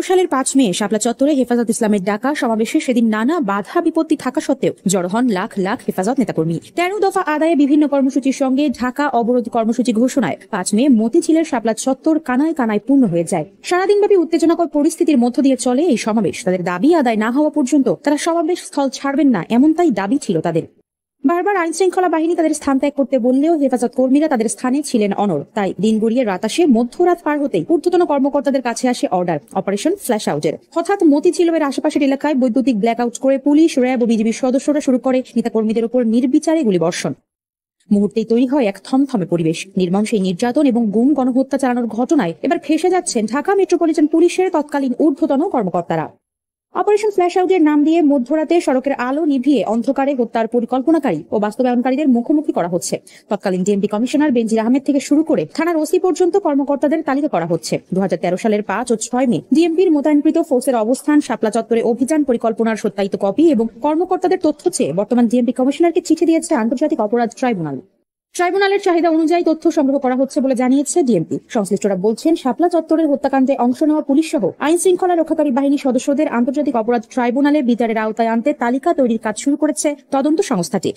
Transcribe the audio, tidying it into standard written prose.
সালের 5 মে শাপলা চত্বরে হেফাজত ইসলামের ডাকা সমাবেশে সেদিন নানা বাধা বিপত্তি থাকা সত্ত্বেও জড়ো হন লাখ লাখ হেফাজত নেতাকর্মী। 13 দফা আদায়ে বিভিন্ন কর্মসূচির সঙ্গে ঢাকা অবরোধ কর্মসূচি ঘোষণায় 5 মে মতিঝিলের শাপলা চত্বর কানায় কানায় পূর্ণ হয়ে যায়। সারাদিনব্যাপী উত্তেজনাকর পরিস্থিতির মধ্য দিয়ে চলে এই সমাবেশ। তাদের দাবি আদায় না হওয়া পর্যন্ত তারা সমাবেশ স্থল ছাড়বেন না, এমনটাই দাবি ছিল তাদের। বারবার আইন শৃঙ্খলা বাহিনী তাদের স্থান ত্যাগ করতে বললেও হেফাজত কর্মীরা তাদের স্থানে ছিলেন অনড়। তাই দিন গড়িয়ে রাত আসে, মধ্যরাত পার হতেই ঊর্ধ্বতন কর্মকর্তাদের কাছে আসে অর্ডার অপারেশন ফ্ল্যাশ আউটের। হঠাৎ মতিঝিলের আশেপাশের এলাকায় বৈদ্যুতিক ব্ল্যাক আউট করে পুলিশ, র্যাব ও বিজিবির সদস্যরা শুরু করে নেতাকর্মীদের উপর নির্বিচারে গুলিবর্ষণ। মুহূর্তেই তৈরি হয় এক থমথমে পরিবেশ। নির্মম সেই নির্যাতন এবং গুম গণহত্যা চালানোর ঘটনায় এবার ফেঁসে যাচ্ছেন ঢাকা মেট্রোপলিটন পুলিশের তৎকালীন ঊর্ধ্বতন কর্মকর্তারা। অপারেশন ফ্ল্যাশ আউটের নাম দিয়ে মধ্যরাতে সড়কের আলো নিভিয়ে অন্ধকারে হত্যার পরিকল্পনাকারী ও বাস্তবায়নকারীদের মুখোমুখি করা হচ্ছে। তৎকালীন ডিএমপি কমিশনার বেনজির আহমেদ থেকে শুরু করে থানার ওসি পর্যন্ত কর্মকর্তাদের তালিকা করা হচ্ছে। 2013 সালের 5 ও 6 মে ডিএমপির মোতায়েনকৃত ফোর্সের অবস্থান, শাপলা চত্বরে অভিযান পরিকল্পনার সত্যায়িত কপি এবং কর্মকর্তাদের তথ্য চেয়ে বর্তমান ডিএমপি কমিশনারকে চিঠি দিয়েছে আন্তর্জাতিক অপরাধ ট্রাইব্যুনাল। ট্রাইব্যুনালের চাহিদা অনুযায়ী তথ্য সংগ্রহ করা হচ্ছে বলে জানিয়েছে ডিএমপি। সংশ্লিষ্টরা বলছেন, শাপলা চত্বরের হত্যাকাণ্ডে অংশ নেওয়া পুলিশ সহ আইন শৃঙ্খলা রক্ষাকারী বাহিনীর সদস্যদের আন্তর্জাতিক অপরাধ ট্রাইব্যুনালে বিচারের আওতায় আনতে তালিকা তৈরির কাজ শুরু করেছে তদন্ত সংস্থাটি।